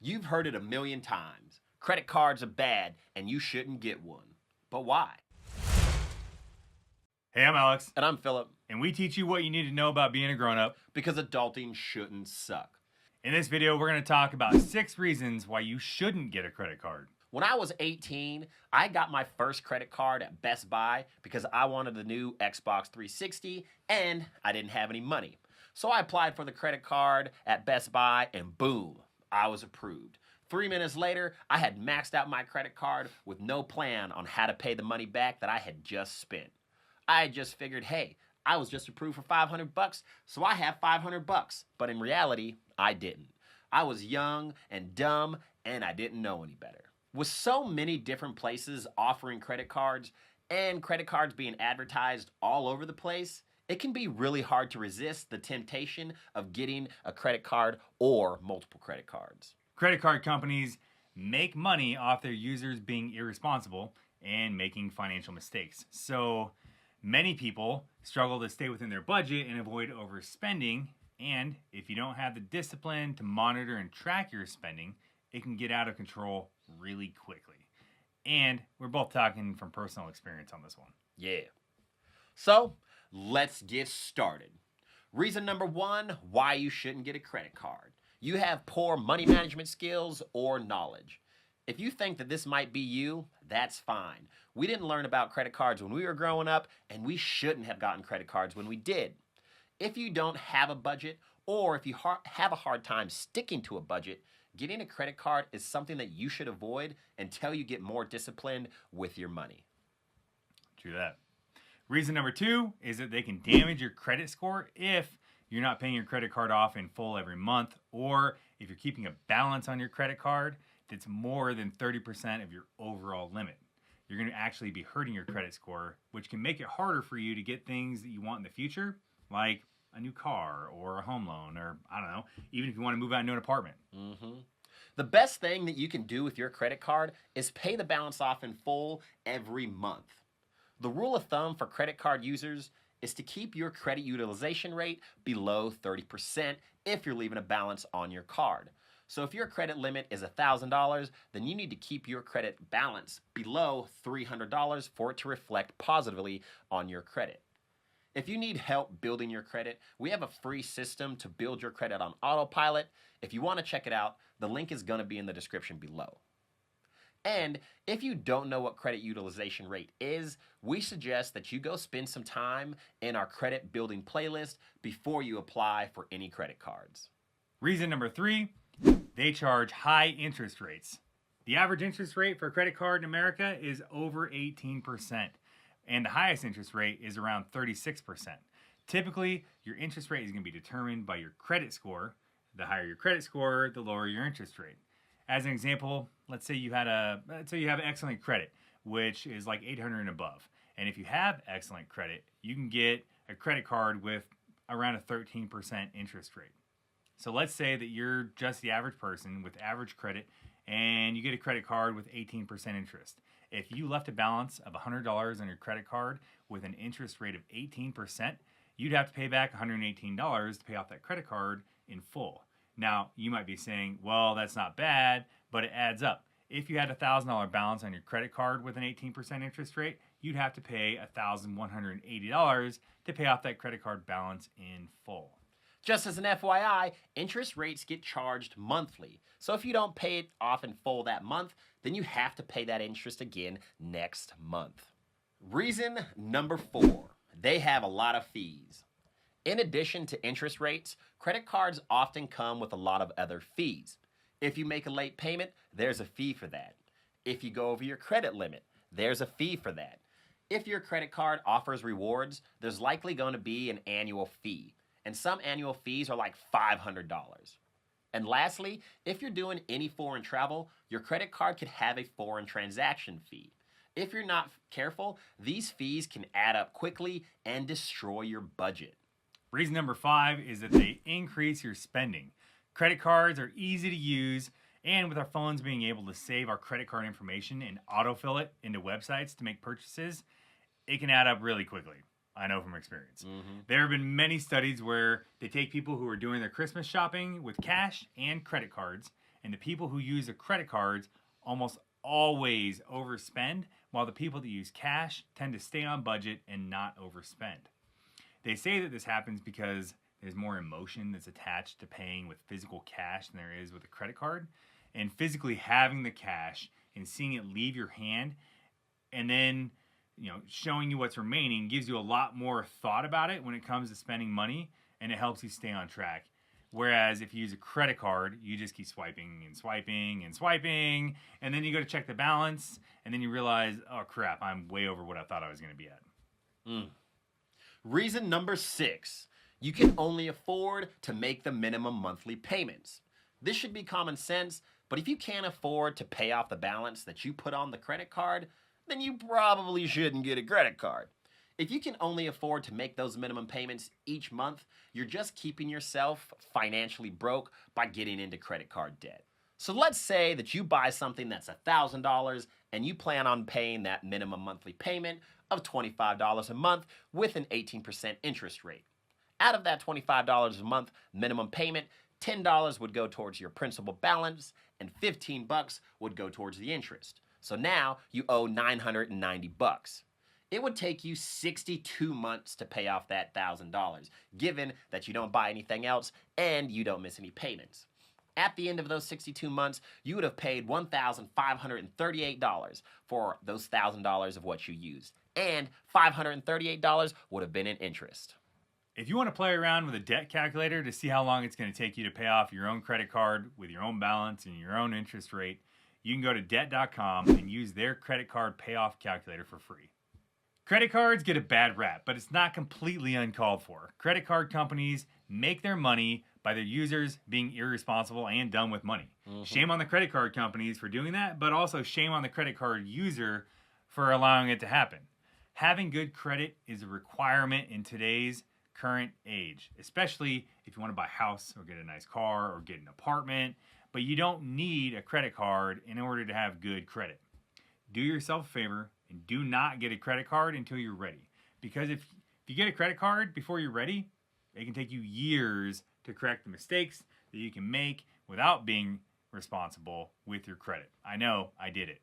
You've heard it a million times. Credit cards are bad and you shouldn't get one. But why? Hey, I'm Alex, And I'm Philip, and we teach you what you need to know about being a grown-up. because adulting shouldn't suck. In this video, we're going to talk about 6 reasons why you shouldn't get a credit card. When I was 18, I got my first credit card at Best Buy because I wanted the new Xbox 360 and I didn't have any money. So I applied for the credit card at Best Buy and boom, I was approved. 3 minutes later, I had maxed out my credit card with no plan on how to pay the money back that I had just spent. I had just figured, hey, I was just approved for $500, so I have $500. But in reality, I didn't. I was young and dumb and I didn't know any better. With so many different places offering credit cards and credit cards being advertised all over the place, it can be really hard to resist the temptation of getting a credit card or multiple credit cards. Credit card companies make money off their users being irresponsible and making financial mistakes. So many people struggle to stay within their budget and avoid overspending. And if you don't have the discipline to monitor and track your spending, it can get out of control really quickly. And we're both talking from personal experience on this one. Yeah. So let's get started. Reason number 1 why you shouldn't get a credit card. You have poor money management skills or knowledge. If you think that this might be you, that's fine. We didn't learn about credit cards when we were growing up, and we shouldn't have gotten credit cards when we did. If you don't have a budget, or if you have a hard time sticking to a budget, getting a credit card is something that you should avoid until you get more disciplined with your money. True that. Reason number 2 is that they can damage your credit score if you're not paying your credit card off in full every month, or if you're keeping a balance on your credit card that's more than 30% of your overall limit. You're going to actually be hurting your credit score, which can make it harder for you to get things that you want in the future, like a new car or a home loan, or I don't know, even if you want to move out into an apartment. The best thing that you can do with your credit card is pay the balance off in full every month. The rule of thumb for credit card users is to keep your credit utilization rate below 30% if you're leaving a balance on your card. So if your credit limit is $1,000, then you need to keep your credit balance below $300 for it to reflect positively on your credit. If you need help building your credit, we have a free system to build your credit on autopilot. If you want to check it out, the link is going to be in the description below. And if you don't know what credit utilization rate is, we suggest that you go spend some time in our credit building playlist before you apply for any credit cards. Reason number 3, they charge high interest rates. The average interest rate for a credit card in America is over 18%, and the highest interest rate is around 36%. Typically, your interest rate is going to be determined by your credit score. The higher your credit score, the lower your interest rate. As an example, let's say you have excellent credit, which is like 800 and above. And if you have excellent credit, you can get a credit card with around a 13% interest rate. So let's say that you're just the average person with average credit and you get a credit card with 18% interest. If you left a balance of $100 on your credit card with an interest rate of 18%, you'd have to pay back $118 to pay off that credit card in full. Now, you might be saying, well, that's not bad, but it adds up. If you had a $1,000 balance on your credit card with an 18% interest rate, you'd have to pay $1,180 to pay off that credit card balance in full. Just as an FYI, interest rates get charged monthly. So if you don't pay it off in full that month, then you have to pay that interest again next month. Reason number 4, they have a lot of fees. In addition to interest rates, credit cards often come with a lot of other fees. If you make a late payment, there's a fee for that. If you go over your credit limit, there's a fee for that. If your credit card offers rewards, there's likely going to be an annual fee. And some annual fees are like $500. And lastly, if you're doing any foreign travel, your credit card could have a foreign transaction fee. If you're not careful, these fees can add up quickly and destroy your budget. Reason number 5 is that they increase your spending. Credit cards are easy to use, and with our phones being able to save our credit card information and autofill it into websites to make purchases, it can add up really quickly. I know from experience. There have been many studies where they take people who are doing their Christmas shopping with cash and credit cards, And the people who use the credit cards almost always overspend, while the people that use cash tend to stay on budget and not overspend. They say that this happens because there's more emotion that's attached to paying with physical cash than there is with a credit card. And physically having the cash and seeing it leave your hand and then showing you what's remaining gives you a lot more thought about it when it comes to spending money, and it helps you stay on track. Whereas if you use a credit card, you just keep swiping and swiping and swiping, and then you go to check the balance, and then you realize, oh crap, I'm way over what I thought I was going to be at. Reason number 6, you can only afford to make the minimum monthly payments. This should be common sense, but if you can't afford to pay off the balance that you put on the credit card, then you probably shouldn't get a credit card. If you can only afford to make those minimum payments each month, you're just keeping yourself financially broke by getting into credit card debt. So let's say that you buy something that's $1,000 and you plan on paying that minimum monthly payment of $25 a month with an 18% interest rate. Out of that $25 a month minimum payment, $10 would go towards your principal balance and $15 would go towards the interest. So now you owe $990. It would take you 62 months to pay off that $1,000, given that you don't buy anything else and you don't miss any payments. At the end of those 62 months, you would have paid $1,538 for those $1,000 of what you used, and $538 would have been in interest. If you want to play around with a debt calculator to see how long it's going to take you to pay off your own credit card with your own balance and your own interest rate, you can go to debt.com and use their credit card payoff calculator for free. Credit cards get a bad rap, but it's not completely uncalled for. Credit card companies make their money by their users being irresponsible and dumb with money. Shame on the credit card companies for doing that, but also shame on the credit card user for allowing it to happen. Having good credit is a requirement in today's current age, especially if you want to buy a house or get a nice car or get an apartment, but you don't need a credit card in order to have good credit. Do yourself a favor and do not get a credit card until you're ready. Because if you get a credit card before you're ready, it can take you years to correct the mistakes that you can make without being responsible with your credit. I know, I did it.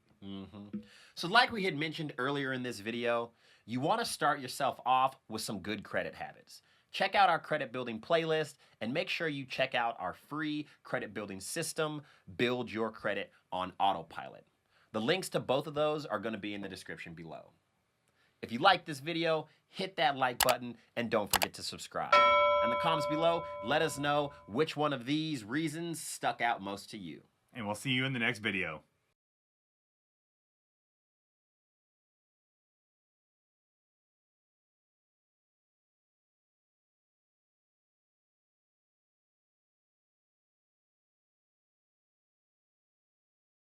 So like we had mentioned earlier in this video, you want to start yourself off with some good credit habits. Check out our credit building playlist and make sure you check out our free credit building system, Build Your Credit on Autopilot. The links to both of those are going to be in the description below. If you like this video, hit that like button and don't forget to subscribe. In the comments below, let us know which one of these reasons stuck out most to you. And we'll see you in the next video.